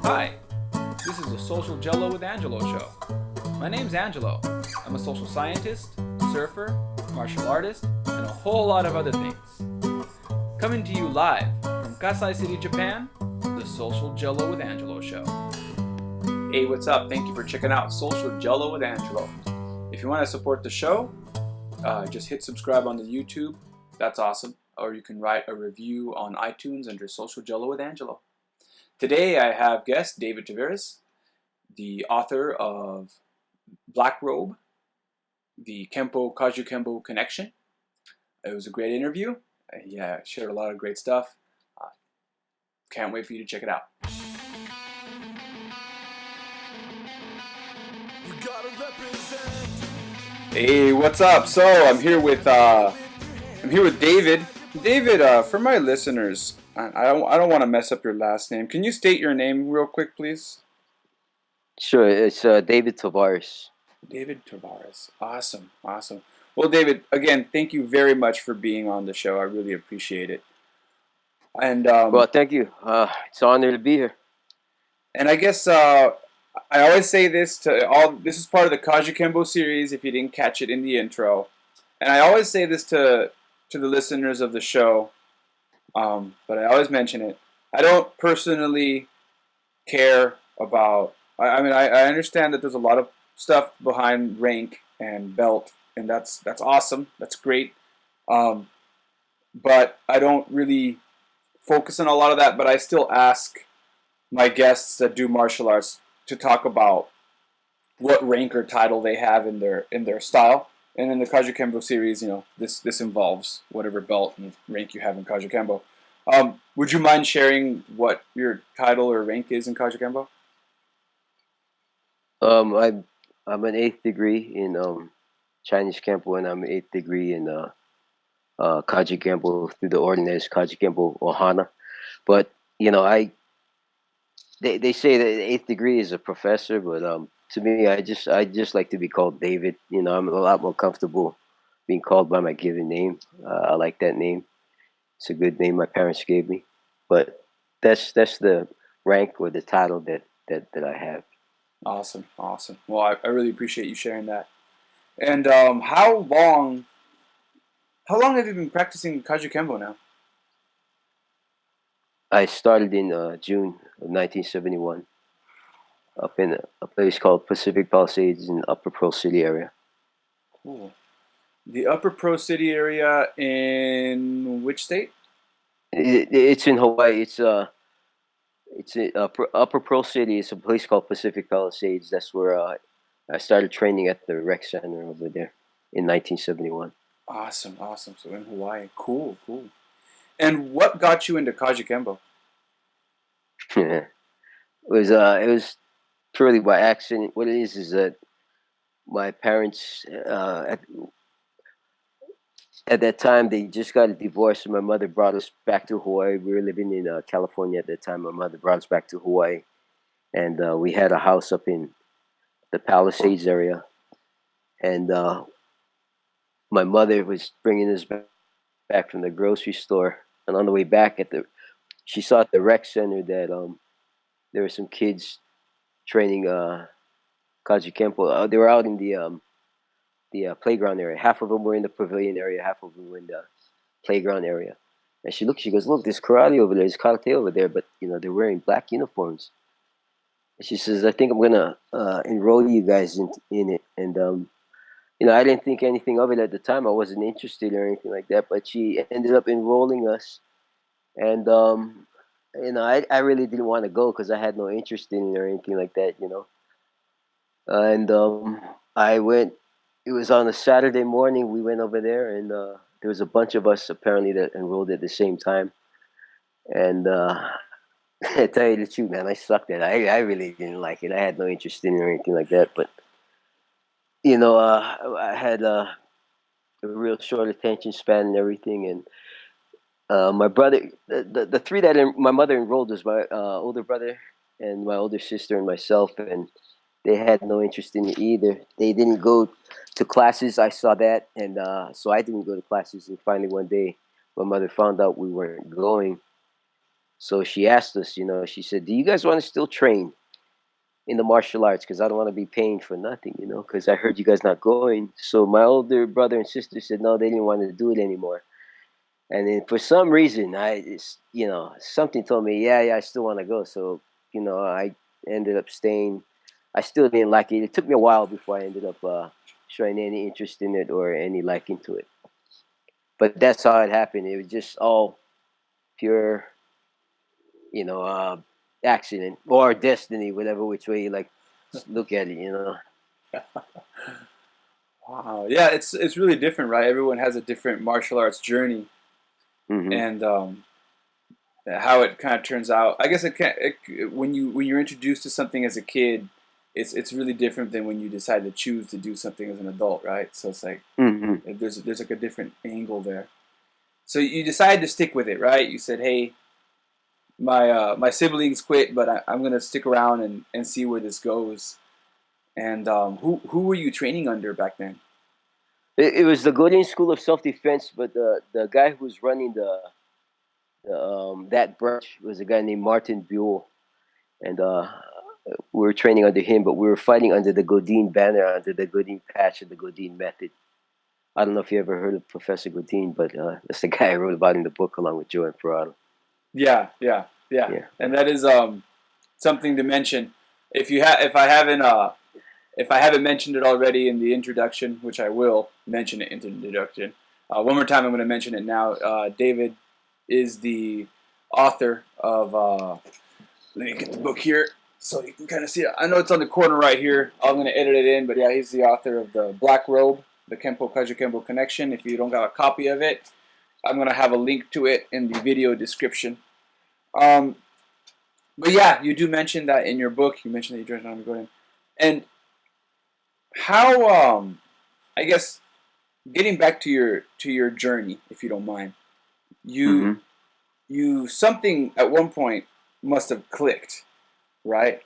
Hi, this is the Social Gelo with Angelo show. My name's Angelo. I'm a social scientist, surfer, martial artist, and a whole lot of other things. Coming to you live from Kasai City, Japan, the Social Gelo with Angelo show. Hey, what's up? Thank you for checking out Social Gelo with Angelo. If you want to support the show, just hit subscribe on the YouTube. That's awesome. Or you can write a review on iTunes under Social Gelo with Angelo. Today I have guest David Tavares, the author of Black Robe, the Kajukenbo connection. It was a great interview. Yeah, shared a lot of great stuff. Can't wait for you to check it out. Hey, what's up? So I'm here with David. David, for my listeners, I don't want to mess up your last name. Can you state your name real quick, please? Sure, it's David Tavares. David Tavares. Awesome. Well, David, again, thank you very much for being on the show. I really appreciate it. And Well, thank you. It's an honor to be here. And I guess I always say this to all. This is part of the Kajukenbo series. If you didn't catch it in the intro, and I always say this to the listeners of the show, but I always mention it. I don't personally care about. I mean, I understand that there's a lot of stuff behind rank and belt, and that's awesome. That's great. But I don't really focus on a lot of that. But I still ask my guests that do martial arts to talk about what rank or title they have in their style. And in the Kajukenbo series, this involves whatever belt and rank you have in Kajukenbo. Would you mind sharing what your title or rank is in Kajukenbo? I'm an eighth degree in Chinese Kempo, and I'm an eighth degree in Kajukenbo through the ordinance Kajukenbo Ohana. But they say that eighth degree is a professor, but to me, I just like to be called David. I'm a lot more comfortable being called by my given name. I like that name. It's a good name my parents gave me. But that's the rank or the title that I have. Awesome. Well, I really appreciate you sharing that. And how long have you been practicing Kajukenbo now? I started in June of 1971 up in a place called Pacific Palisades in Upper Pearl City area. Cool. The Upper Pro City area in which state? It's in Hawaii. It's in Upper Pearl City. It's a place called Pacific Palisades. That's where I started training at the rec center over there in 1971. Awesome. So in Hawaii. Cool. And what got you into Kajukenbo? It was purely by accident. What it is that my parents at that time they just got a divorce, and my mother brought us back to Hawaii. We were living in California at that time. My mother brought us back to Hawaii, and we had a house up in the Palisades area, and my mother was bringing us back from the grocery store, and on the way back she saw at the rec center that there were some kids training Kajukenbo. They were out in the playground area. Half of them were in the pavilion area, half of them were in the playground area. And she goes, look, there's karate over there, there's karate over there, but they're wearing black uniforms. And she says, I think I'm gonna enroll you guys in it. And I didn't think anything of it at the time. I wasn't interested or anything like that. But she ended up enrolling us, and I really didn't want to go because I had no interest in it or anything like that. And I went. It was on a Saturday morning. We went over there, and there was a bunch of us apparently that enrolled at the same time. And I tell you the truth, man, I sucked at it. I really didn't like it. I had no interest in it or anything like that. But I had a real short attention span and everything. And my brother, the three that my mother enrolled was my older brother and my older sister and myself, and they had no interest in it either. They didn't go to classes. I saw that, and so I didn't go to classes. And finally, one day, my mother found out we weren't going, So she asked us, she said, "Do you guys want to still train in the martial arts? Because I don't want to be paying for nothing, because I heard you guys not going." So my older brother and sister said no, they didn't want to do it anymore. And then for some reason, something told me, yeah, yeah, I still want to go. So, I ended up staying. I still didn't like it. It took me a while before I ended up showing any interest in it or any liking to it. But that's how it happened. It was just all pure, you know, uh, accident or destiny, whatever which way you like look at it. Wow. Yeah, it's really different, right? Everyone has a different martial arts journey, Hmm. and how it kind of turns out. I guess when you're introduced to something as a kid, it's really different than when you decide to choose to do something as an adult, right? So it's like Hmm. there's like a different angle there. So you decided to stick with it, right? You said, "Hey, my siblings quit, but I'm gonna stick around and see where this goes." And who were you training under back then? It was the Gooding School of Self Defense, but the guy who was running that branch was a guy named Martin Buell, and we were training under him, but we were fighting under the Godin banner, under the Godin patch, and the Godin method. I don't know if you ever heard of Professor Godin, but that's the guy I wrote about in the book along with Joe Emperado. Yeah, yeah, yeah. Yeah. And that is something to mention. If I haven't mentioned it already in the introduction, which I will mention it in the introduction, one more time I'm going to mention it now. David is the author of. Let me get the book here so you can kind of see it. I know it's on the corner right here. I'm going to edit it in, but yeah, he's the author of the Black Robe, the Kempo Kajukenbo Connection. If you don't got a copy of it, I'm going to have a link to it in the video description. Um, but yeah, you do mention that in your book. You mentioned that you joined Army Gordon, and how I guess getting back to your journey, if you don't mind, you Hmm. you something at one point must have clicked, right?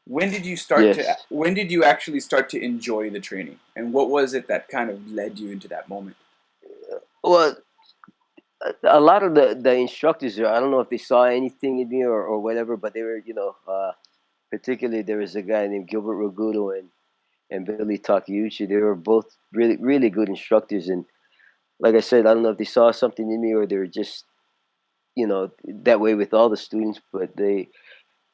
When did you start to? Yes. When did you actually start to enjoy the training, and what was it that kind of led you into that moment? Well, a lot of the instructors there, I don't know if they saw anything in me or whatever, but they were, particularly there was a guy named Gilbert Rogudo and Billy Takeuchi. They were both really, really good instructors. And like I said, I don't know if they saw something in me or they were just, that way with all the students, but they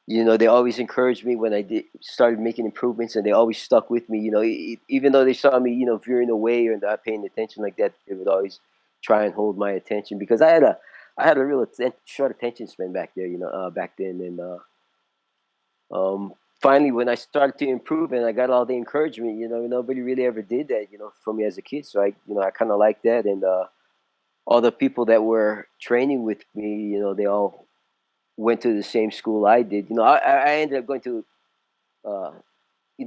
always encouraged me when I did started making improvements, and they always stuck with me. Even though they saw me, veering away or not paying attention like that, they would always try and hold my attention because I had a real short attention span back there, back then, and finally when I started to improve and I got all the encouragement, nobody really ever did that, for me as a kid. So I kind of like that, and all the people that were training with me, they all went to the same school I did. I ended up going to uh,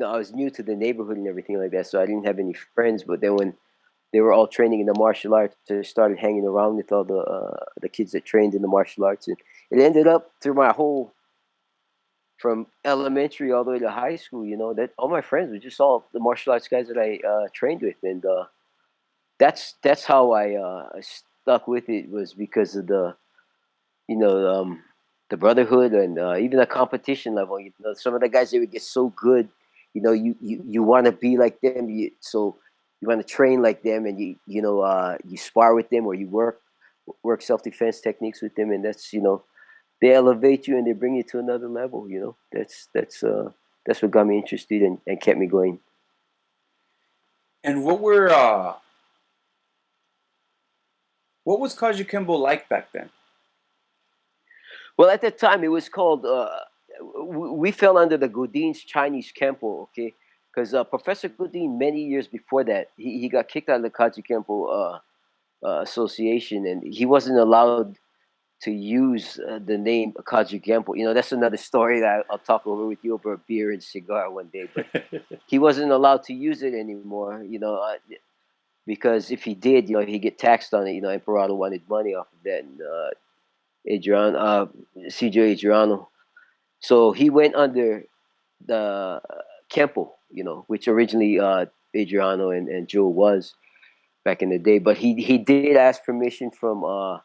I was new to the neighborhood and everything like that, so I didn't have any friends. But then when they were all training in the martial arts, I started hanging around with all the kids that trained in the martial arts, and it ended up through my whole from elementary all the way to high school. That all my friends were just all the martial arts guys that I trained with, and that's how I stuck with it was because of you know um, the brotherhood and even the competition level. Some of the guys they would get so good. You want to be like them. So you want to train like them, and you spar with them or you work self defense techniques with them, and they elevate you and they bring you to another level. That's what got me interested and kept me going. And what was Kajukenbo like back then? Well, at that time, it was called. We fell under the Godin's Chinese Kempo, okay? Because Professor Godin, many years before that, he got kicked out of the Kaji Kempo association, and he wasn't allowed to use the name Kaji Kempo. That's another story that I'll talk over with you over a beer and cigar one day. But he wasn't allowed to use it anymore, because if he did, he'd get taxed on it. Emperado wanted money off of that, and Adrian, CJ Adriano. So he went under the Kempo, which originally Adriano and Joe was back in the day. But he did ask permission from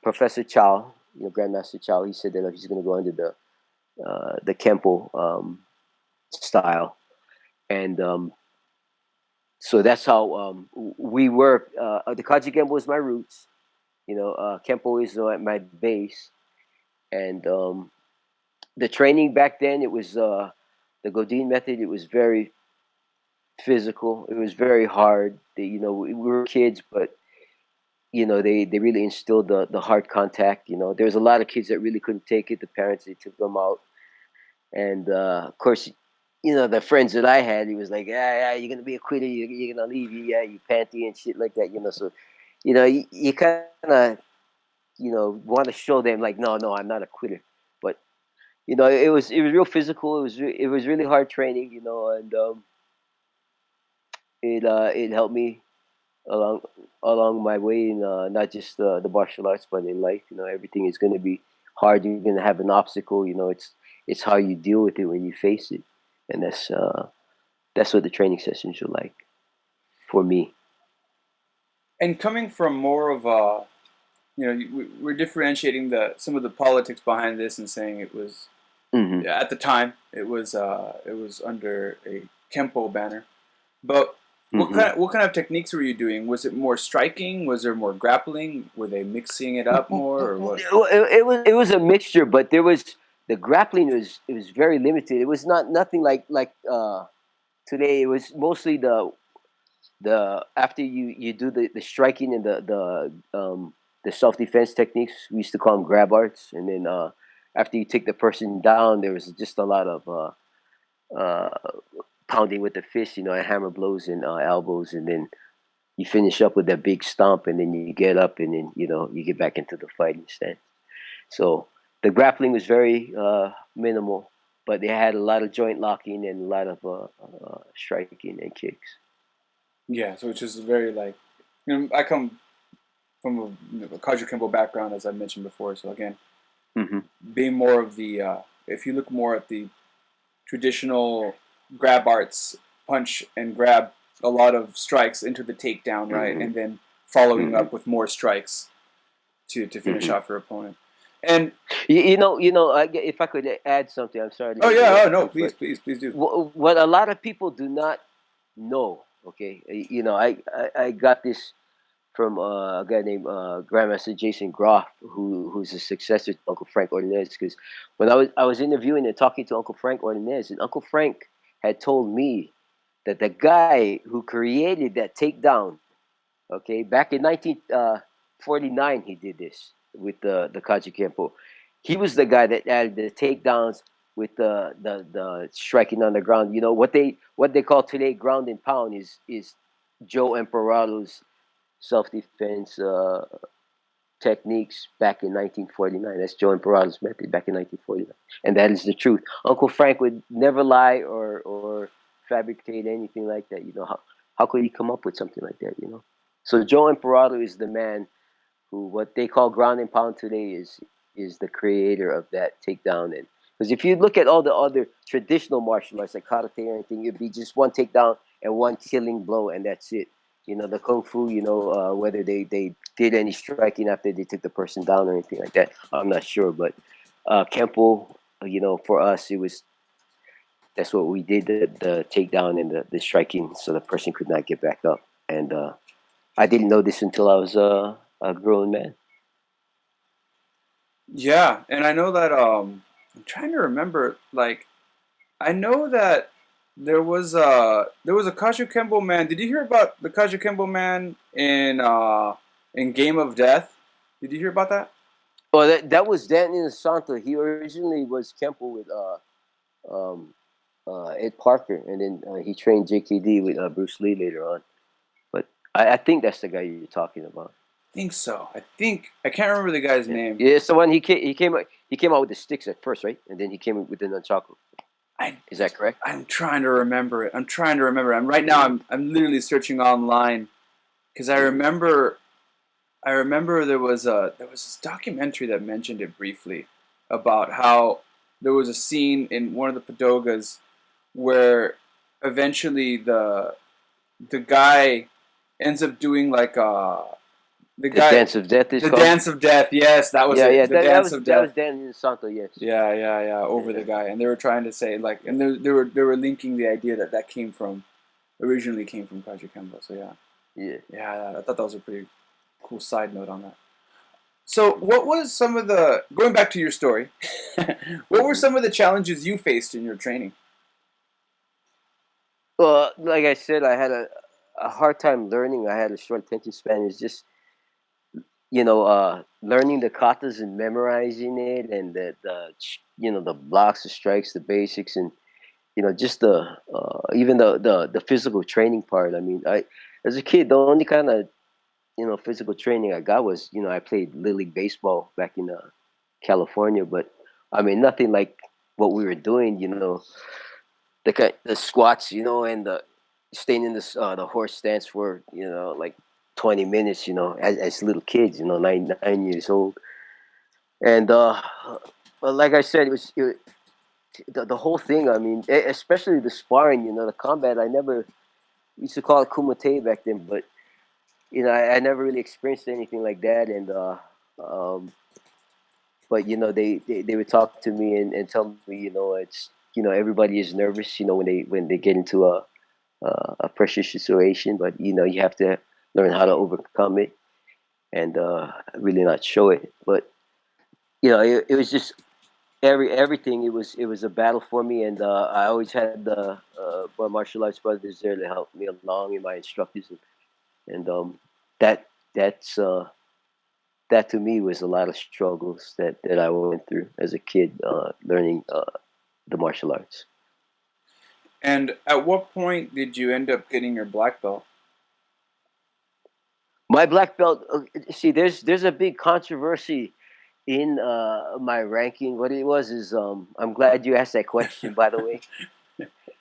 Professor Chow. Grandmaster Chow, he said that he's going to go under the Kempo style, and so that's how we were. The Kajukenbo is my roots. Kempo is my base, and the training back then, it was the Godin method. It was very physical. It was very hard. We were kids, but they really instilled the hard contact. There was a lot of kids that really couldn't take it. The parents, they took them out, and of course, the friends that I had, he was like, yeah, you're gonna be a quitter. You're gonna leave. Yeah, you panty and shit like that. So, you kind of want to show them like, no, I'm not a quitter. But it was real physical. It was really hard training. And it helped me along along my way in not just the martial arts, but in life. Everything is going to be hard. You're going to have an obstacle. It's how you deal with it when you face it, and that's what the training sessions are like for me. And coming from more of a, we're differentiating some of the politics behind this and saying it was, Hmm. at the time it was under a Kempo banner. But Hmm. what kind of techniques were you doing? Was it more striking? Was there more grappling? Were they mixing it up more, or what? It was a mixture, but there was the grappling was very limited. It was nothing like today. It was mostly the after you do the striking and the self defense techniques. We used to call them grab arts, and then after you take the person down, there was just a lot of uh, pounding with the fist, and hammer blows and elbows, and then you finish up with that big stomp, and then you get up, and then you get back into the fighting stance. So the grappling was very minimal, but they had a lot of joint locking and a lot of striking and kicks. Yeah, so it's just very like, I come from a Kajukenbo background, as I mentioned before. So again, Hmm. being more of the, if you look more at the traditional grab arts, punch and grab, a lot of strikes into the takedown, right, Hmm. and then following Hmm. up with more strikes to finish Hmm. off your opponent. And If I could add something, I'm sorry to oh yeah, oh interrupt no, you, please, but please, please do. what a lot of people do not know, okay, I got this from a guy named Grandmaster Jason Groff, who's a successor to Uncle Frank Ordonez. Because when I was interviewing and talking to Uncle Frank Ordonez, and Uncle Frank had told me that the guy who created that takedown, okay, back in 1949, he did this with the Kaji Kempo. He was the guy that added the takedowns with the striking on the ground. What they call today ground and pound is Joe Emperato's self defense techniques back in 1949. That's Joe Emperato's method back in 1949, and that is the truth. Uncle Frank would never lie or fabricate anything like that. How could he come up with something like that? So Joe Imperato is the man who what they call ground and pound today is the creator of that takedown. And because if you look at all the other traditional martial arts like karate or anything, it'd be just one takedown and one killing blow, and that's it. The kung fu, whether they did any striking after they took the person down or anything like that, I'm not sure. But Kempo, for us, that's what we did, the takedown and the striking, so the person could not get back up. And I didn't know this until I was a grown man. Yeah, and I know that I'm trying to remember. Like, I know that there was a Kajukenbo man. Did you hear about the Kajukenbo man in Game of Death? Did you hear about that? Well, that was Daniel Santo. He originally was Kempo with um, Ed Parker, and then he trained JKD with Bruce Lee later on. But I think that's the guy you're talking about. I think so. I can't remember the guy's Yeah, name. yeah. It's the one he came out with the sticks at first, right? And then he came with the nunchaku. I Is that correct? I'm trying to remember it. I'm trying to remember. I'm right now. I'm literally searching online because I Hmm. remember. I remember there was this documentary that mentioned it briefly about how there was a scene in one of the padogas where eventually the guy ends up doing like The The guy, Dance of Death is the called. Dance of Death. Yes, that was Yeah, it. yeah. The That Dance was of that was Death. Dan Santo. Yes. Yeah, yeah, yeah. Over the Yeah, guy, and they were trying to say like, and they were linking the idea that that came from originally came from Kajukenbo. So yeah, yeah. yeah. I thought that was a pretty cool side note on that. So, what was some of the going back to your story? What were Hmm. some of the challenges you faced in your training? Well, like I said, I had a hard time learning. I had a short attention span. It's just learning the katas and memorizing it, and the blocks, the strikes, the basics, and just the even the physical training part. I mean, I as a kid, the only kind of physical training I got was I played little league baseball back in California, but I mean nothing like what we were doing. The squats, and the staying in the horse stance for like 20 minutes, as little kids, 9 years old, and but like I said, the whole thing. I mean, especially the sparring, the combat. I never used to call it kumite back then, but I never really experienced anything like that, and um, but they would talk to me and tell me, it's everybody is nervous, when they get into a pressure situation, but you have to learn how to overcome it and really not show it. But it was just everything. It was a battle for me, and I always had the my martial arts brothers there to help me along, and my instructors, and that that's that to me was a lot of struggles that I went through as a kid, learning the martial arts. And at what point did you end up getting your black belt? My black belt. See, there's a big controversy in my ranking. What it was is, I'm glad you asked that question. By the way,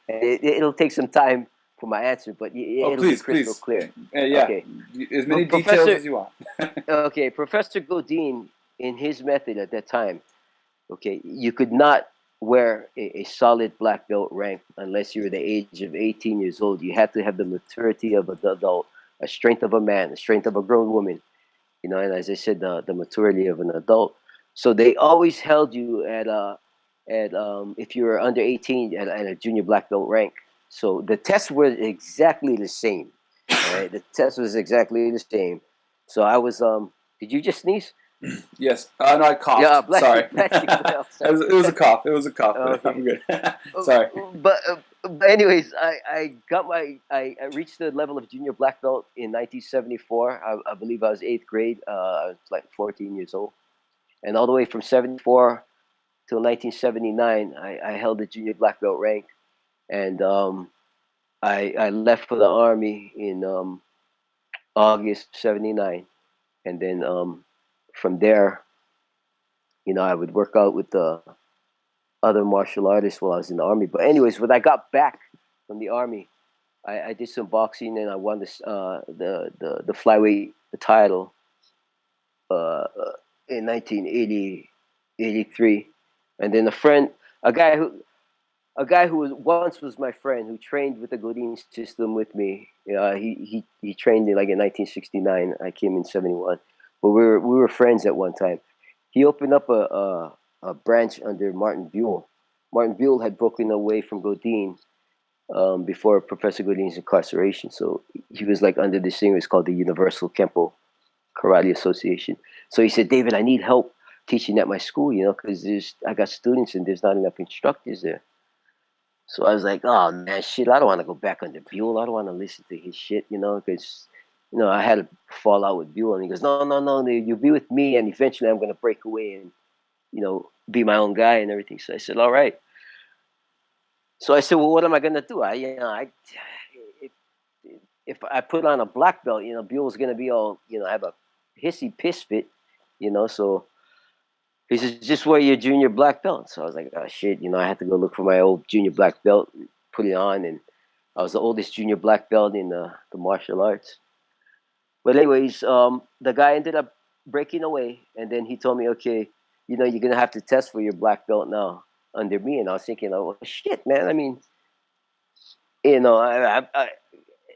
and it'll take some time for my answer, but Oh, it'll be please, crystal please. clear. Yeah, Okay, as many details Professor. as you want. Okay, Professor Godin, in his method at that time. Okay, you could not wear a solid black belt rank unless you were the age of 18 years old. You had to have the maturity of an adult, a strength of a man, the strength of a grown woman. And as I said, the maturity of an adult. So they always held you at if you were under 18 at a junior black belt rank. So the tests were exactly the same. All right, the test was exactly the same. So I was. Did you just sneeze? Yes. No, I Yeah, coughed. Sorry. plastic belt. it Sorry. was a cough. It was a cough, but Okay. I'm good. Uh, Sorry. but anyways, I reached the level of junior black belt in 1974. I believe I was eighth grade. I was like 14 years old, and all the way from 74 till 1979, I held the junior black belt rank, and I left for the army in August '79, and then from there, I would work out with the other martial artists while I was in the army. But anyways, when I got back from the army, I did some boxing and I won the flyweight title uh, in 1983. And then a guy who once was my friend, who trained with the Godin system with me. He trained in like in 1969. I came in '71, but we were friends at one time. He opened up a branch under Martin Buell. Martin Buell had broken away from Godin before Professor Godin's incarceration. So he was like under this thing. It was called the Universal Kempo Karate Association. So he said, David, I need help teaching at my school, because I got students and there's not enough instructors there. So I was like, oh man, shit, I don't want to go back under Buell. I don't want to listen to his shit, because I had a fallout with Buell, and he goes, no, no, no, you'll be with me, and eventually I'm gonna break away and be my own guy and everything. So I said, all right. So I said, well, what am I gonna do? If, if I put on a black belt, Buell's gonna be all, have a hissy piss fit, So he says, just wear your junior black belt. So I was like, oh shit, I had to go look for my old junior black belt and put it on, and I was the oldest junior black belt in the martial arts. But anyways, the guy ended up breaking away, and then he told me, okay, you're gonna have to test for your black belt now under me. And I was thinking, oh shit, man. I mean, you know, I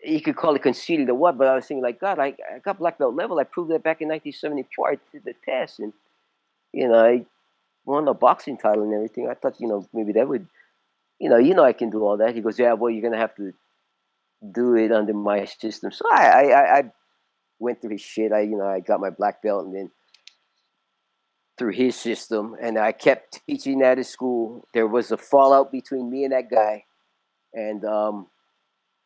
you could call it conceited or what, but I was thinking like, God, I got black belt level. I proved that back in 1974. I did the test, and I won a boxing title and everything. I thought, maybe that would, I can do all that. He goes, yeah, well, you're gonna have to do it under my system. So I went through his shit. I got my black belt, and then through his system, and I kept teaching at his school. There was a fallout between me and that guy, and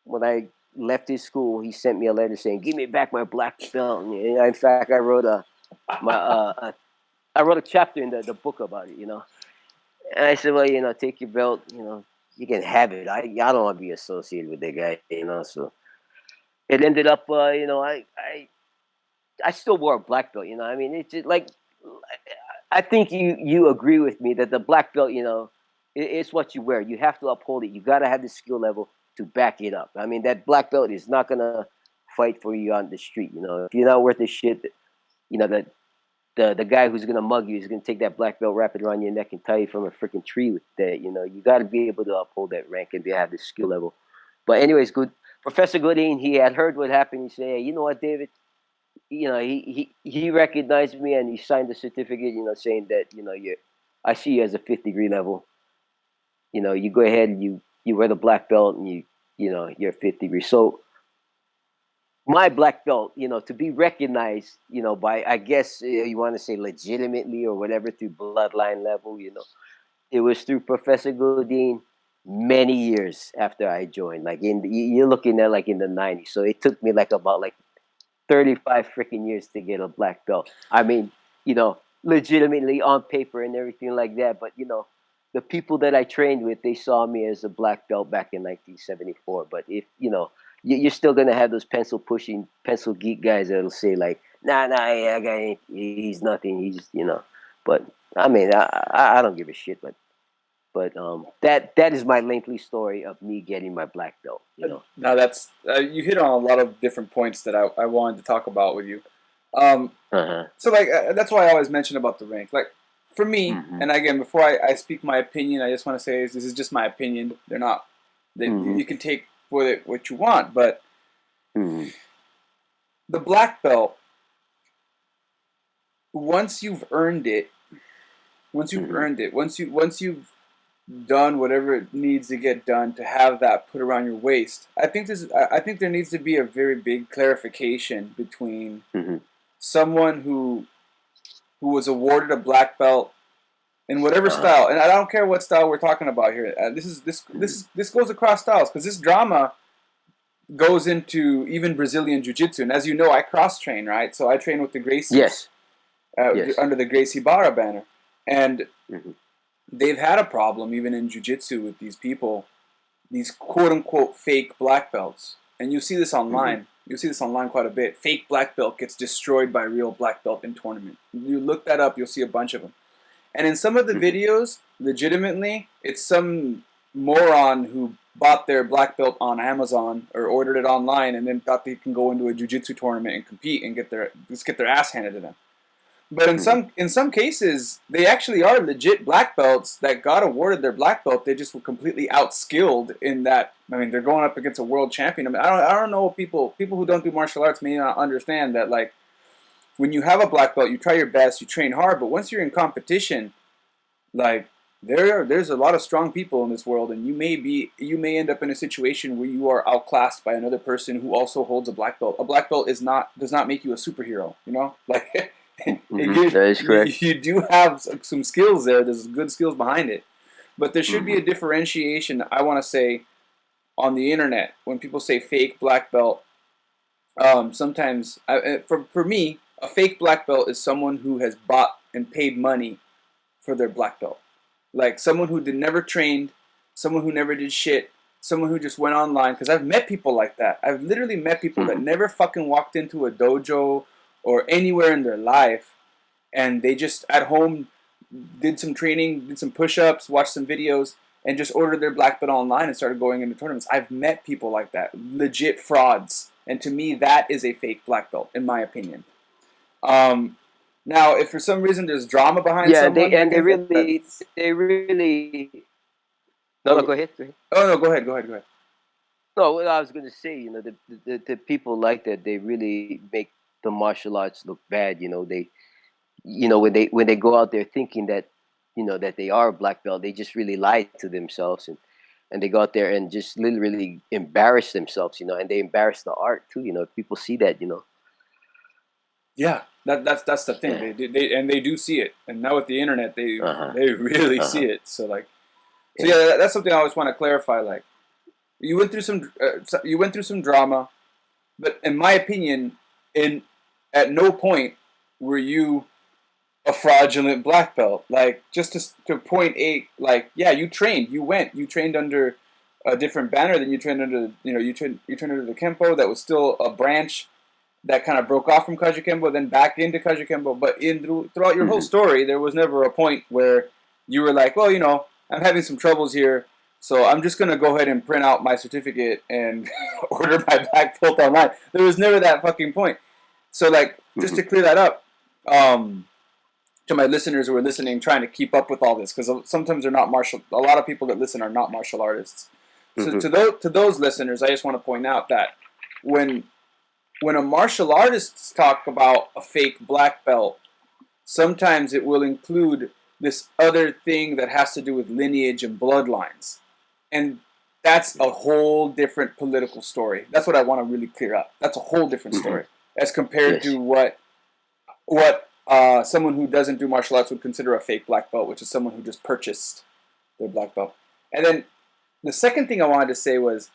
when I left his school, he sent me a letter saying, "Give me back my black belt." And in fact, I wrote I wrote a chapter in the book about it. And I said, "Well, take your belt. You can have it. I don't want to be associated with that guy. So it ended up, I still wore a black belt. I mean, it's just like I think you agree with me that the black belt, it's what you wear. You have to uphold it. You got to have the skill level to back it up. I mean, that black belt is not gonna fight for you on the street. If you're not worth the shit, that the guy who's gonna mug you is gonna take that black belt, wrap it around your neck, and tie you from a freaking tree with that. You got to be able to uphold that rank and have the skill level. But anyways, good Professor Goodine, he had heard what happened. He said, "Hey, you know what, David? He recognized me and he signed the certificate, saying that, I see you as a fifth degree level. You go ahead and you wear the black belt and you're fifth degree. So my black belt, to be recognized, by, I guess, you want to say legitimately or whatever, through bloodline level, it was through Professor Goodine many years after I joined. Like you're looking at like in the 90s. So it took me like about like 35 freaking years to get a black belt. I mean, legitimately on paper and everything like that. But, the people that I trained with, they saw me as a black belt back in 1974. But if, you're still going to have those pencil pushing, pencil geek guys that'll say like, nah, that guy, he's nothing. But I mean, I don't give a shit. But that is my lengthy story of me getting my black belt. Now that's you hit on a lot of different points that I wanted to talk about with you. So like that's why I always mention about the rank. Like for me, and again, before I speak my opinion, I just want to say this is just my opinion. They're not. You can take with it what you want, but the black belt, once you've earned it, once you've done whatever it needs to get done to have that put around your waist, I think there needs to be a very big clarification between someone who was awarded a black belt in whatever style, and I don't care what style we're talking about here. This goes across styles, because this drama goes into even Brazilian jiu-jitsu. And as you know, I cross-train, right? So I train with the Gracies. Yes. Under the Gracie Barra banner. And they've had a problem even in jiu-jitsu with these people, these quote-unquote fake black belts. And you see this online. You see this online quite a bit. Fake black belt gets destroyed by real black belt in tournament. You look that up, you'll see a bunch of them. And in some of the videos, legitimately, it's some moron who bought their black belt on Amazon or ordered it online and then thought they can go into a jiu-jitsu tournament and compete and get their ass handed to them. But in some cases, they actually are legit black belts that got awarded their black belt. They just were completely outskilled in that. I mean, they're going up against a world champion. I mean, I don't know what people who don't do martial arts may not understand that. Like, when you have a black belt, you try your best, you train hard, but once you're in competition, like there's a lot of strong people in this world, and you may end up in a situation where you are outclassed by another person who also holds a black belt. A black belt does not make you a superhero, like. That is correct. You do have some skills there. There's good skills behind it. But there should be a differentiation, I want to say, on the internet. When people say fake black belt, sometimes, for me, a fake black belt is someone who has bought and paid money for their black belt. Like someone who never trained, someone who never did shit, someone who just went online. Because I've met people like that. I've literally met people that never fucking walked into a dojo or anywhere in their life, and they just at home did some training, did some push-ups, watched some videos, and just ordered their black belt online and started going into tournaments. I've met people like that, legit frauds, and to me that is a fake black belt, in my opinion. Now, if for some reason there's drama behind someone, they really. No, go ahead. Oh no, go ahead. No, what I was gonna say, the people like that, they really make the martial arts look bad. They, when they go out there thinking that, that they are a black belt, they just really lie to themselves, and they go out there and just literally embarrass themselves, and they embarrass the art too. If people see that. Yeah, that's the thing. Yeah. They do see it, and now with the internet, they Uh huh. they really Uh see huh. it. So like, so Yeah. yeah, that's something I always want to clarify. Like, you went through some drama, but in my opinion, in at no point were you a fraudulent black belt. Like just to point eight, like yeah, you trained under a different banner than you trained under. You trained under the Kempo that was still a branch that kind of broke off from Kajukenbo, then back into Kajukenbo. But throughout your whole Hmm. story, there was never a point where you were like, well, I'm having some troubles here, so I'm just gonna go ahead and print out my certificate and order my black belt online. There was never that fucking point. So like, just Hmm. to clear that up, um, to my listeners who are listening, trying to keep up with all this, because sometimes they're not martial. A lot of people that listen are not martial artists. So Hmm. to those listeners, I just want to point out that when when a martial artist talk about a fake black belt, sometimes it will include this other thing that has to do with lineage and bloodlines. And that's a whole different political story. That's what I want to really clear up. That's a whole different Hmm. story as compared Yes. to what someone who doesn't do martial arts would consider a fake black belt, which is someone who just purchased their black belt. And then the second thing I wanted to say was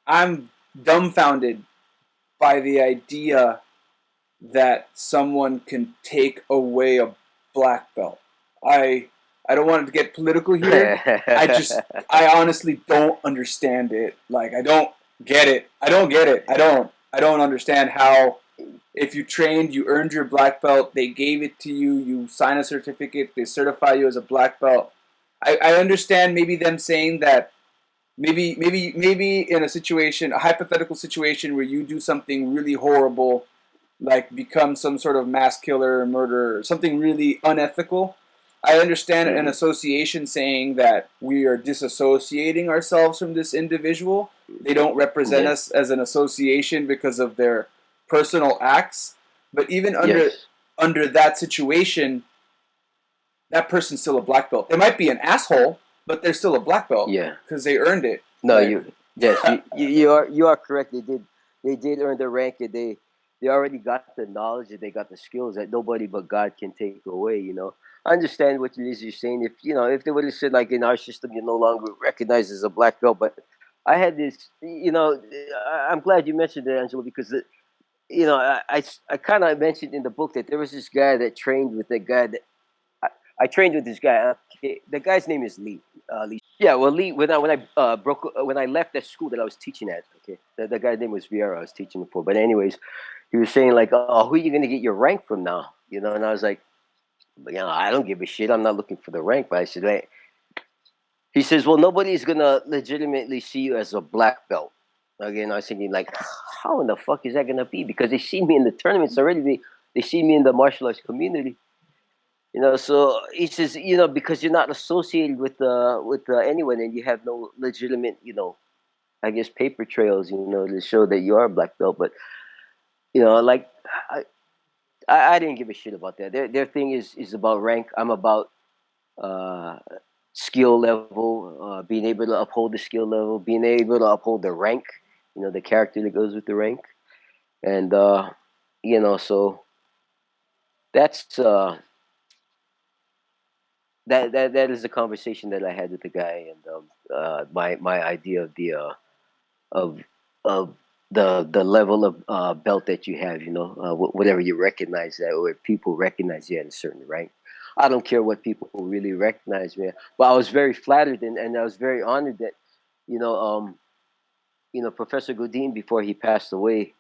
I'm dumbfounded by the idea that someone can take away a black belt. I I don't want to get political here. I honestly don't understand it. Like I don't get it. I don't get it. I don't understand how if you trained, you earned your black belt, they gave it to you, you sign a certificate, they certify you as a black belt. I understand maybe them saying that maybe in a situation, a hypothetical situation where you do something really horrible like become some sort of mass killer or murderer, something really unethical. I understand an Hmm. association saying that we are disassociating ourselves from this individual. They don't represent Yeah. us as an association because of their personal acts. But even under Yes. under that situation, that person's still a black belt. They might be an asshole, but they're still a black belt Yeah. because they earned it. No, Like, yes, you are correct. They did earn the rank, and they already got the knowledge, and they got the skills that nobody but God can take away. I understand what it is you're saying. If they would have said, like, in our system, you're no longer recognized as a black belt, but I had this. I'm glad you mentioned it, Angelo, because I kind of mentioned in the book that there was this guy that trained with the guy that I trained with this guy. Okay, the guy's name is Lee. Yeah, well, Lee, when I left that school that I was teaching at, okay, the guy's name was Vieira. I was teaching for, but anyways, he was saying like, "Oh, who are you gonna get your rank from now?" And I was like, I don't give a shit. I'm not looking for the rank." But I said, "Hey," he says, "Well, nobody's gonna legitimately see you as a black belt." Again, I was thinking like, how in the fuck is that gonna be? Because they see me in the tournaments already. They see me in the martial arts community. So he says, because you're not associated with anyone, and you have no legitimate, I guess, paper trails, to show that you are a black belt. But like, I, I didn't give a shit about that. Their thing is about rank. I'm about uh, skill level, being able to uphold the skill level, being able to uphold the rank, the character that goes with the rank, and so that's that is the conversation that I had with the guy, and my idea of of of the level of belt that you have, whatever you recognize that, or if people recognize you at a certain rank. I don't care what people really recognize me, but I was very flattered, and I was very honored that you know um Professor Godin, before he passed away,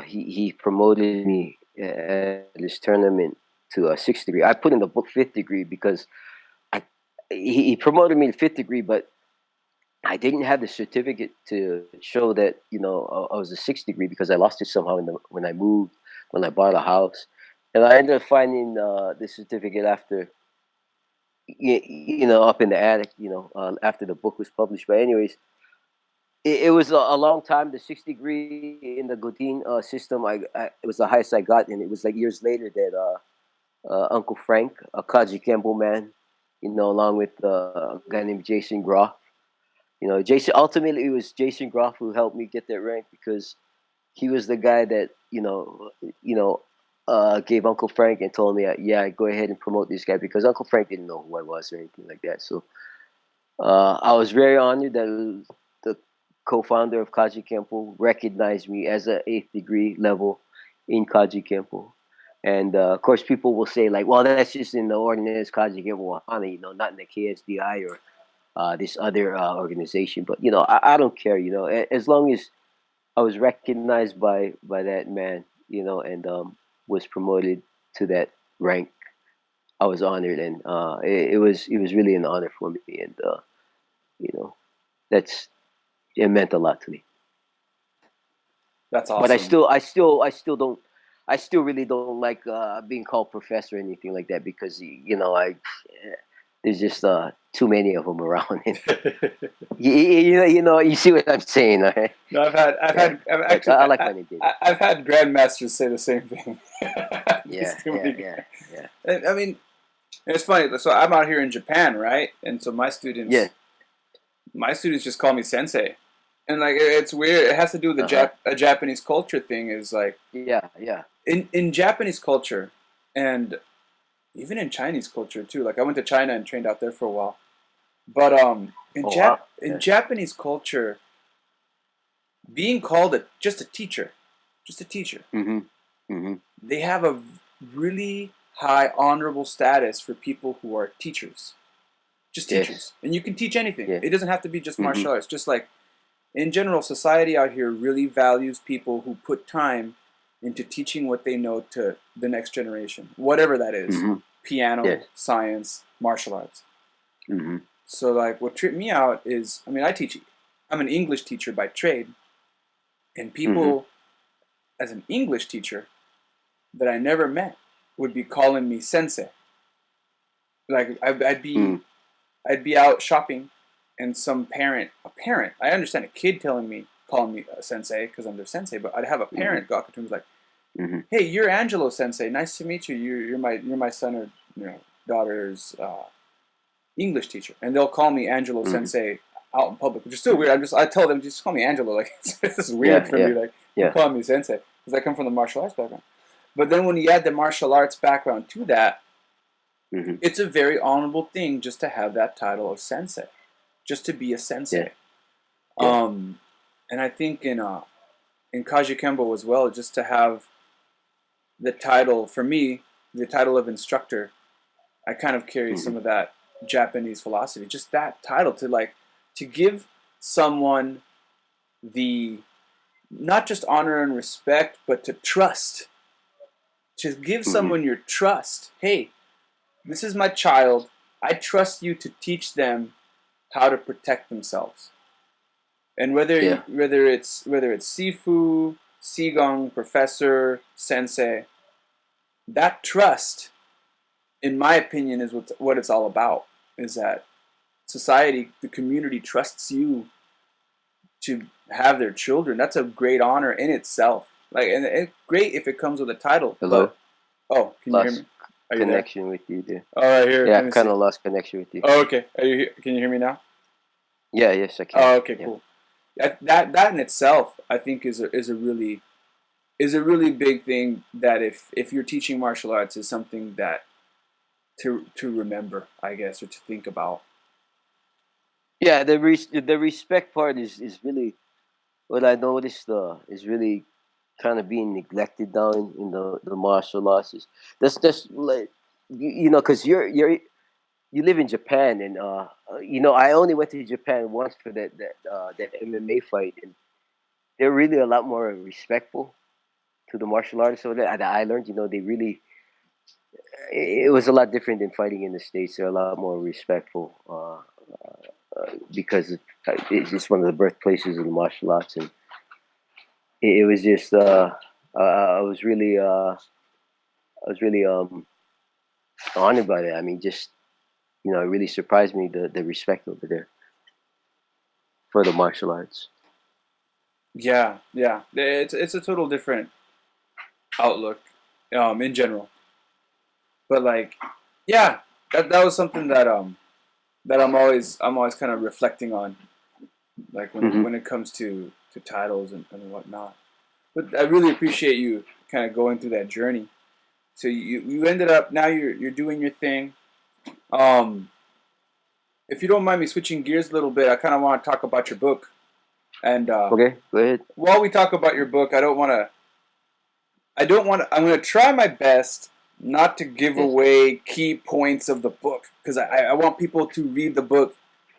he promoted me at this tournament to a sixth degree. I put in the book fifth degree because I he promoted me to fifth degree, but I didn't have the certificate to show that I was a sixth degree because I lost it somehow when I moved, when I bought a house, and I ended up finding the certificate after up in the attic, after the book was published. But anyways, it was a long time. The 6th degree in the Godin system, it was the highest I got, and it was like years later that Uncle Frank, a Kajukenbo man, along with a guy named Jason Groff. Jason, ultimately it was Jason Groff who helped me get that rank because he was the guy that gave Uncle Frank and told me, yeah, go ahead and promote this guy because Uncle Frank didn't know who I was or anything like that. So I was very honored that the co-founder of Kajukenbo recognized me as a 8th degree level in Kajukenbo. And of course, people will say like, "Well, that's just in the ordinance Kajukenbo Hana, not in the KSDI or this other organization." But I don't care. As long as I was recognized by that man, and was promoted to that rank, I was honored, and it was really an honor for me, and you know that's it meant a lot to me. That's But I awesome. still, I still, I still don't, I still really don't like being called professor or anything like that because there's just too many of them around. And you see what I'm saying, okay? No, Yeah, I've but actually, I like my name, David. I've had grandmasters say the same thing. Yeah, There's too yeah, many. yeah, yeah, I mean, it's funny. So I'm out here in Japan, right? And so yeah. my students just call me sensei, and like it's weird. It has to do with the Uh huh. Japanese culture thing. Is like Yeah, yeah. in Japanese culture, and even in Chinese culture too. Like I went to China and trained out there for a while. But Oh wow. in Yeah. Japanese culture, being called just a teacher, Mhm. Mhm. they have a really high honorable status for people who are teachers, just Yes. teachers, and you can teach anything. Yeah. It doesn't have to be just Mhm. martial arts. Just like in general, society out here really values people who put time into teaching what they know to the next generation, whatever that is, Mhm. piano, Yes. science, martial arts. Mhm. So like what tripped me out is, I mean, I'm an English teacher by trade, and Mhm. people as an English teacher that I never met would be calling me sensei. Like Mhm. I'd be out shopping, and a parent, I understand a kid calling me a sensei because I'm their sensei, but I'd have a Mhm. parent go up to me like, Mhm. "Hey, you're Angelo sensei. Nice to meet you. You're my son or daughter's English teacher," and they'll call me Angelo Mhm. Sensei out in public, which is still Mhm. weird. I tell them just call me Angelo. Like this is weird Yeah. for me. Yeah. Like you Yeah. call me Sensei because I come from the martial arts background. But then when you add the martial arts background to that, Mhm. it's a very honorable thing just to have that title of Sensei, just to be a Yeah. Sensei. Yeah. Um, and I think in Kajukenbo as well, just to have the title for me, the title of instructor, I kind of carry Mhm. some of that Japanese philosophy. Just that title to give someone the not just honor and respect, but to trust. To give Mhm. someone your trust. Hey, this is my child. I trust you to teach them how to protect themselves. And Yeah. whether it's Sifu, Sigong, Professor, Sensei, that trust, in my opinion, is what it's all about. Is that society, the community trusts you to have their children. That's a great honor in itself. Like, and it's great if it comes with a title. Hello. But oh, can you hear Lost me? Are you there? connection with you there. All right, here. Yeah, Let I've me kind see. of lost connection with you. Oh, okay. Are you here? Can you hear me now? Yeah. Yes, I can. Oh, okay, Yeah. cool. That in itself, I think, is a really big thing. That if you're teaching martial arts, is something that to remember, I guess, or to think about. Yeah. The respect part is really what I noticed. Is really kind of being neglected down in the martial arts. That's like because you live in Japan, and I only went to Japan once for that MMA fight, and they're really a lot more respectful to the martial artists over there. That I learned, they really it was a lot different than fighting in the states. They're a lot more respectful because it's just one of the birthplaces of the martial arts, and it was just I was really honored by that. I mean, just it really surprised me the respect over there for the martial arts. Yeah, yeah. It's a total different outlook, in general. But like, yeah, that was something that I'm always kind of reflecting on, like Hmm. when it comes to titles and whatnot. But I really appreciate you kind of going through that journey. So you ended up now you're doing your thing. Um, if you don't mind me switching gears a little bit, I kind of want to talk about your book. And Okay, go ahead. while we talk about your book, I'm going to try my best not to give Yes. away key points of the book because I want people to read the book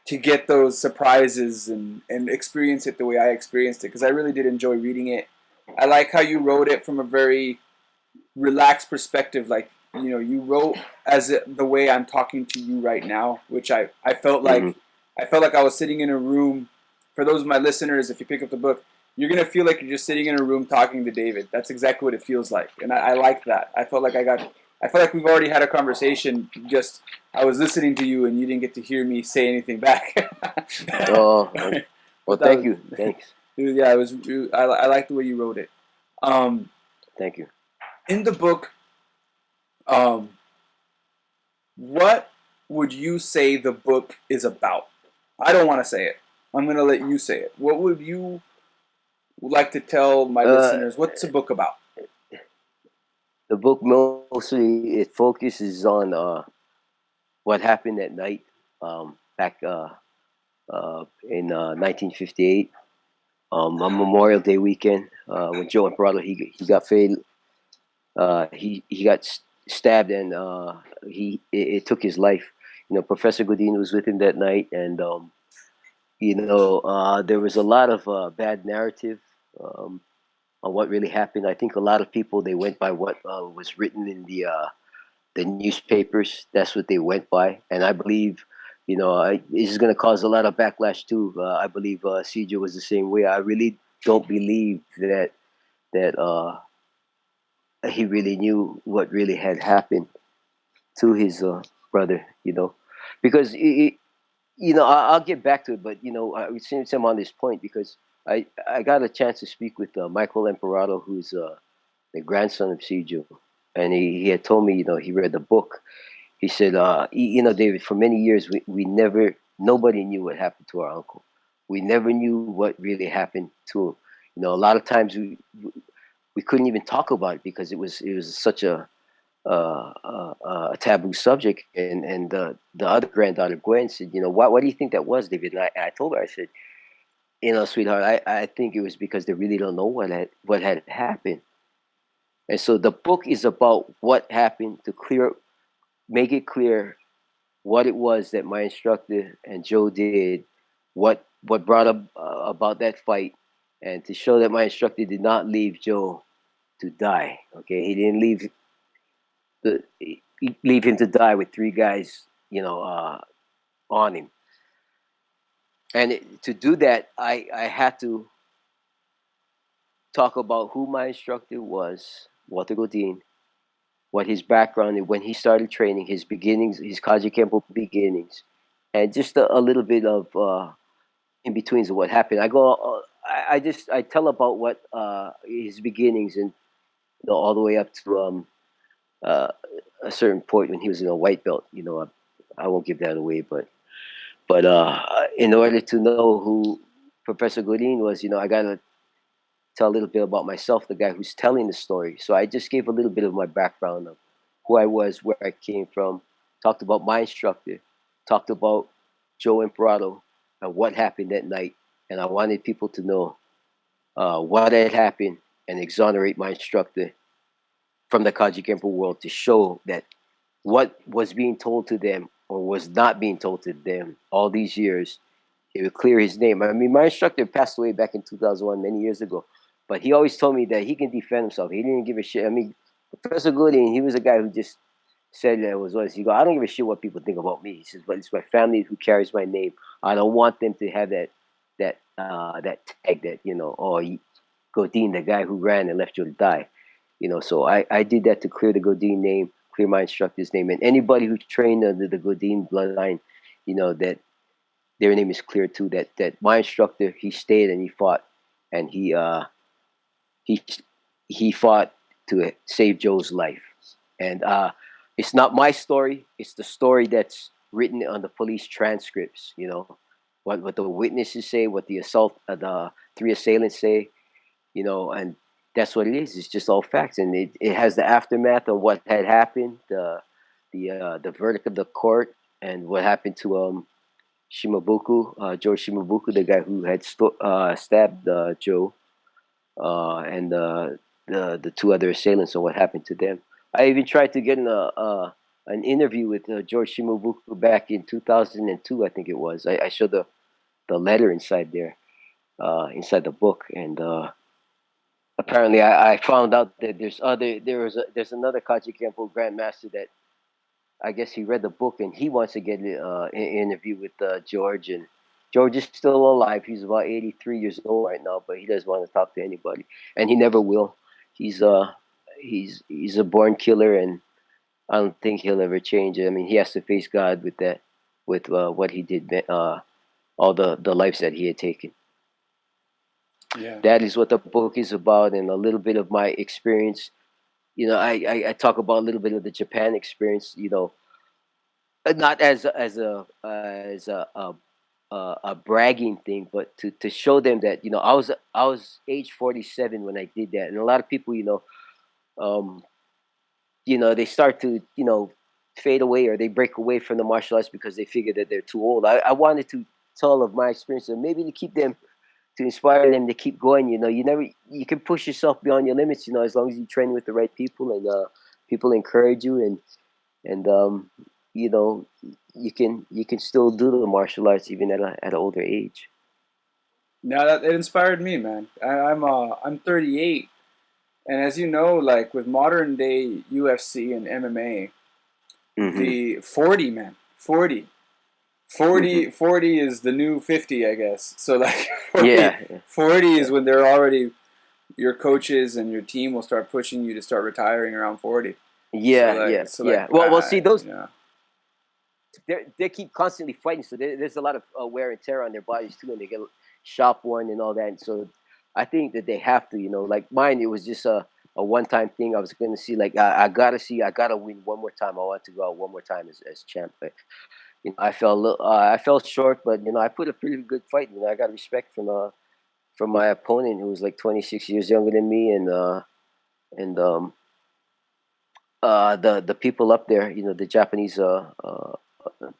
to get those surprises and experience it the way I experienced it because I really did enjoy reading it. I like how you wrote it from a very relaxed perspective. Like, you wrote the way I'm talking to you right now, which I felt Hmm. like I was sitting in a room. For those of my listeners, if you pick up the book, you're gonna feel like you're just sitting in a room talking to David. That's exactly what it feels like, and I like that. I felt like we've already had a conversation. Just I was listening to you, and you didn't get to hear me say anything back. Oh, well, But that thank was, you. Thanks. yeah, it was. I like the way you wrote it. Um, Thank you. in the book, um, what would you say the book is about? I don't want to say it. I'm going to let you say it. What would you like to tell my Uh, listeners? What's the book about? the book mostly it focuses on what happened at night back in 1958, on Memorial Day weekend, when Joe Emperado he got fatal. He got stabbed and it took his life. Professor Godin was with him that night, and there was a lot of bad narrative um, on what really happened. I think a lot of people they went by what was written in the newspapers. That's what they went by, and I believe, this is going to cause a lot of backlash too. I believe CJ was the same way. I really don't believe that he really knew what really had happened to his brother. Because I'll get back to it, but since I'm on this point, because I got a chance to speak with Michael Emperado, who's the grandson of CJ, and he had told me, he read the book. He said, David, for many years, we never, nobody knew what happened to our uncle. We never knew what really happened to him. A lot of times we couldn't even talk about it because it was such a taboo subject. And the other granddaughter, Gwen, said, what do you think that was, David? And I told her, I said, sweetheart, I think it was because they really don't know what had happened. And so the book is about what happened to make it clear what it was that my instructor and Joe did, what brought up about that fight, and to show that my instructor did not leave Joe to die. Okay, he didn't leave him to die with three guys, on him. And to do that, I had to talk about who my instructor was, Walter Godin, what his background and when he started training, his beginnings, his Kajukenbo beginnings, and just a little bit of in betweens of what happened. I tell about what his beginnings, and all the way up to uh, a certain point when he was in a white belt. I won't give that away, but in order to know who Professor Godin was, I gotta tell a little bit about myself, the guy who's telling the story. So I just gave a little bit of my background of who I was, where I came from, talked about my instructor, talked about Joe Emperado and what happened that night. And I wanted people to know what had happened and exonerate my instructor from the Kajukenbo world, to show that what was being told to them or was not being told to them all these years, it would clear his name. I mean, my instructor passed away back in 2001, many years ago, but he always told me that he can defend himself. He didn't give a shit. I mean, Professor Gooding, he was a guy who just said that it was what he go. I don't give a shit what people think about me. He says, but it's my family who carries my name. I don't want them to have that tag that oh, Godin, the guy who ran and left you to die. So I did that to clear the Godin name, clear my instructor's name, and anybody who trained under the Godin bloodline, that their name is clear too. That my instructor, he stayed and he fought. and he he fought to save Joe's life. And it's not my story; it's the story that's written on the police transcripts. You know, what the witnesses say, what the three assailants say. You know, and that's what it is. It's just all facts, and it has the aftermath of what had happened, the verdict of the court, and what happened to Shimabuku, George Shimabuku, the guy who had stabbed Joe, and the two other assailants, and what happened to them. I even tried to get an interview with George Shimabuku back in 2002, I think it was. I showed the letter inside there, inside the book, and apparently I found out that there's another Kajukenbo grandmaster that I guess he read the book and he wants to get an interview with George, and George is still alive. He's about 83 years old right now, but he doesn't want to talk to anybody, and he never will. He's he's a born killer, and I don't think he'll ever change it. I mean, he has to face God with that, with what he did, all the lives that he had taken. Yeah. That is what the book is about, and a little bit of my experience. You know, I talk about a little bit of the Japan experience. You know, not as a bragging thing, but to show them that I was age 47 when I did that, and a lot of people um, they start to fade away, or they break away from the martial arts because they figure that they're too old. I wanted to tell of my experience, and maybe to inspire them to keep going. You can push yourself beyond your limits. As long as you train with the right people, and people encourage you, and you know you can still do the martial arts even at an older age. Now that it inspired me, man. I'm 38, and as you know, like with modern day UFC and MMA, Hmm. the 40 man, 40. Hmm. 40 is the new 50, I guess. So like 40, Yeah, yeah, 40 is yeah, when they're already your coaches and your team will start pushing you to start retiring around 40. So yeah, like yeah, so yeah. like Well, see, those yeah. they keep constantly fighting, so there's a lot of wear and tear on their bodies too, and they get shop worn and all that. And so I think that they have to, like mine, it was just a one time thing. I was going to see, like, I gotta win one more time. I want to go out one more time as champ. But I fell short, but I put a pretty good fight. I got respect from my opponent, who was like 26 years younger than me, and the people up there, the Japanese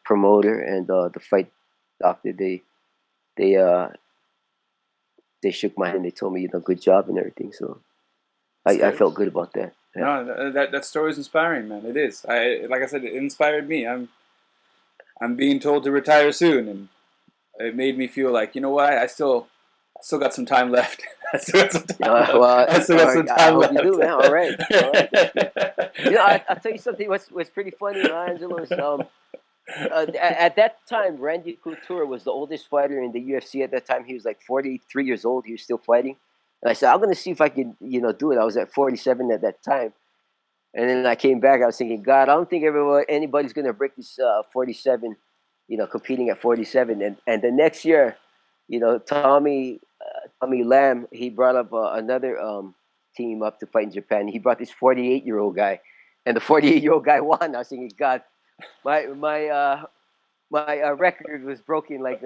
promoter and the fight doctor, they uh they shook my hand. They told me, good job and everything. So I, That's I good. felt good about that. Yeah. No, that story is inspiring, man. It is. Like I said, it inspired me. I'm being told to retire soon, and it made me feel like, you know what? I still got some time left. I still got some time left. Well, I still got some I time hope you left. do, man. All right, that's good. I'll tell you something. What's pretty funny, Angelo, is at that time, Randy Couture was the oldest fighter in the UFC. At that time, he was like 43 years old. He was still fighting, and I said, I'm gonna see if I can, do it. I was at 47 at that time. And then I came back. I was thinking, God, I don't think anybody's gonna break this 47. Competing at 47. And the next year, Tommy Lamb, he brought up another team up to fight in Japan. He brought this 48-year-old guy, and the 48-year-old guy won. I was thinking, God, my record was broken like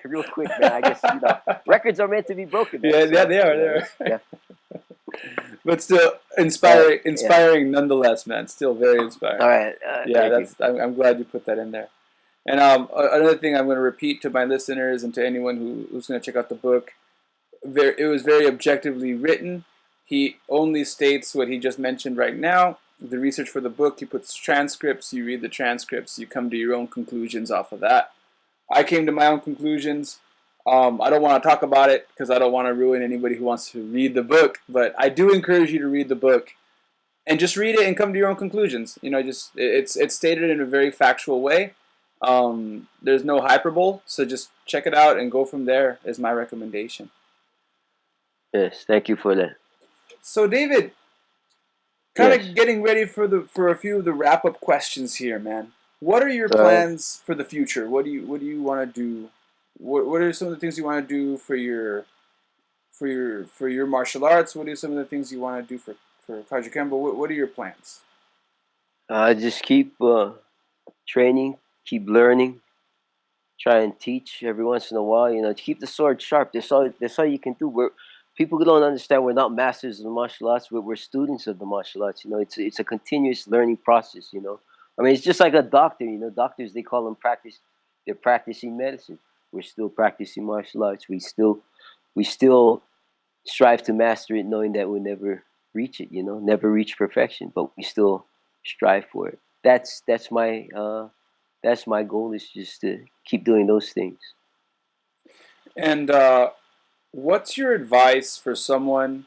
real quick, man. I guess records are meant to be broken, man. Yeah, yeah, So they are. They are. yeah. But still All right. inspiring, Yeah. inspiring nonetheless, man. Still very inspiring. All right. Yeah, Thank you. that's. I'm glad you put that in there. And another thing I'm going to repeat to my listeners and to anyone who's going to check out the book, it was very objectively written. He only states what he just mentioned right now. The research for the book, he puts transcripts. You read the transcripts. You come to your own conclusions off of that. I came to my own conclusions. I don't want to talk about it because I don't want to ruin anybody who wants to read the book. But I do encourage you to read the book and just read it and come to your own conclusions. Just it's stated in a very factual way. There's no hyperbole, so just check it out and go from there. Is my recommendation. Yes. Thank you for that. So David, kind Yes. of getting ready for a few of the wrap up questions here, man. What are your All right. plans for the future? What do you want to do? What are some of the things you want to do your martial arts? What are some of the things you want to do for Kajukenbo? What are your plans? Just keep training, keep learning, try and teach every once in a while. To keep the sword sharp. That's all you can do. People don't understand. We're not masters of the martial arts. We're students of the martial arts. It's a continuous learning process. I mean, it's just like a doctor. Doctors, they call them practice. They're practicing medicine. We're still practicing martial arts. We still strive to master it, knowing that we'll never reach it. Never reach perfection, but we still strive for it. That's my goal, is just to keep doing those things. And what's your advice for someone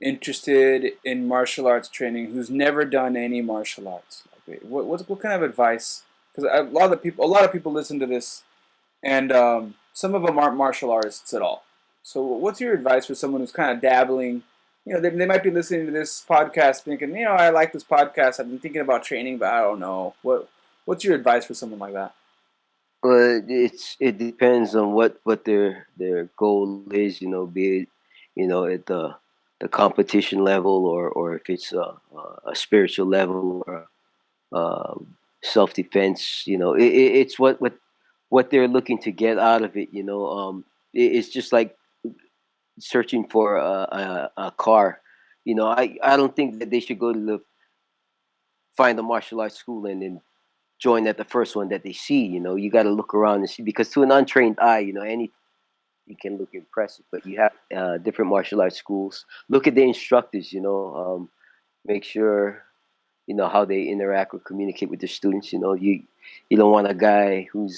interested in martial arts training who's never done any martial arts? Like, what kind of advice? Because a lot of people listen to this, and some of them aren't martial artists at all. So, what's your advice for someone who's kind of dabbling? They might be listening to this podcast thinking, I like this podcast. I've been thinking about training, but I don't know. What's your advice for someone like that? But it depends on what their goal is. Be it at the competition level, or if it's a spiritual level, or self defense. It's what they're looking to get out of it. It's just like searching for a car. I don't think that they should go to find a martial arts school and then join at the first one that they see. You got to look around and see, because to an untrained eye, any you can look impressive, but you have different martial arts schools. Look at the instructors. Make sure how they interact or communicate with their students. You don't want a guy who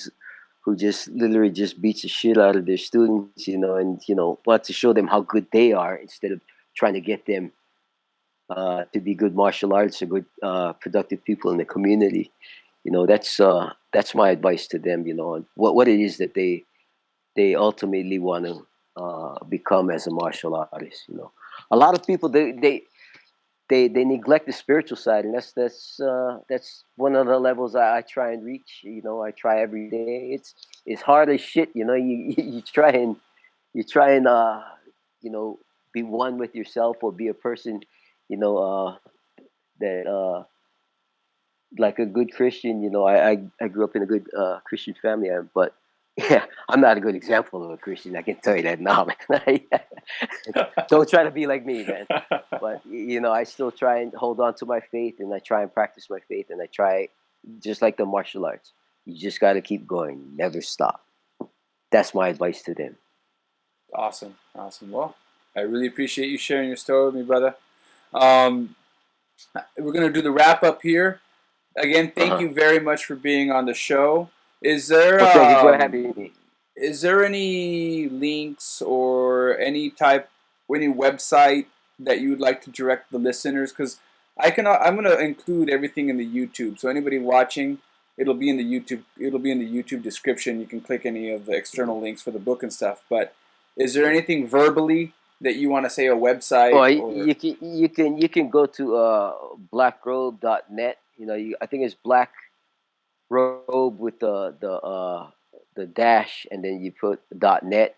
just literally just beats the shit out of their students. And wants to show them how good they are, instead of trying to get them to be good martial arts or good productive people in the community. That's my advice to them. On what it is that they ultimately want to become as a martial artist. A lot of people, they neglect the spiritual side, and that's one of the levels I try and reach. I try every day. It's hard as shit. You try and be one with yourself, or be a person that like a good Christian. I grew up in a good Christian family, but yeah, I'm not a good example of a Christian. I can tell you that now. Don't try to be like me, man. But I still try and hold on to my faith, and I try and practice my faith, and I try, just like the martial arts. You just got to keep going, never stop. That's my advice to them. Awesome. Well, I really appreciate you sharing your story with me, brother. We're gonna do the wrap up here. Again, thank you very much for being on the show. Is there Well, thank you for having me. Is there any links or any website that you would like to direct the listeners? Because I'm gonna include everything in the YouTube. So anybody watching, it'll be in the YouTube description. You can click any of the external links for the book and stuff. But is there anything verbally that you want to say, a website? Well, you can go to blackrobe.net. I think it's Black Robe with the dash, and then you put .net.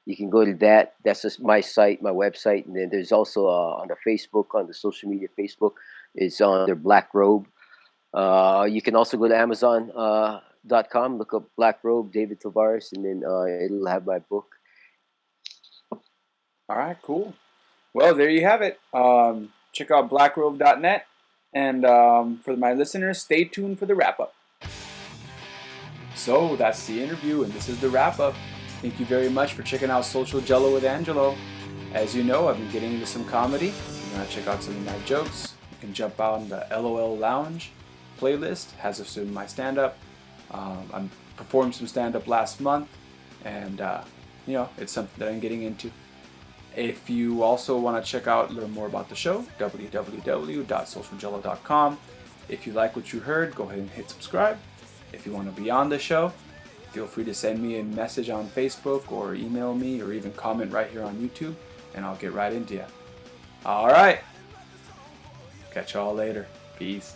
You can go to that. That's just my site, my website, and then there's also on the Facebook, on the social media Facebook, it's under Black Robe. You can also go to Amazon.com, look up Black Robe, David Tavares, and then it'll have my book. All right, cool. Well, there you have it. Check out blackrobe.net, and for my listeners, stay tuned for the wrap up. So that's the interview, and this is the wrap up. Thank you very much for checking out Social Gelo with Angelo. As you know, I've been getting into some comedy. If you want to check out some of my jokes, you can jump out on the LOL Lounge playlist. Has some of my stand-up. I performed some stand-up last month, and it's something that I'm getting into. If you also want to learn more about the show, www.socialgelo.com. If you like what you heard, go ahead and hit subscribe. If you want to be on the show, feel free to send me a message on Facebook, or email me, or even comment right here on YouTube, and I'll get right into you. All right. Catch y'all later. Peace.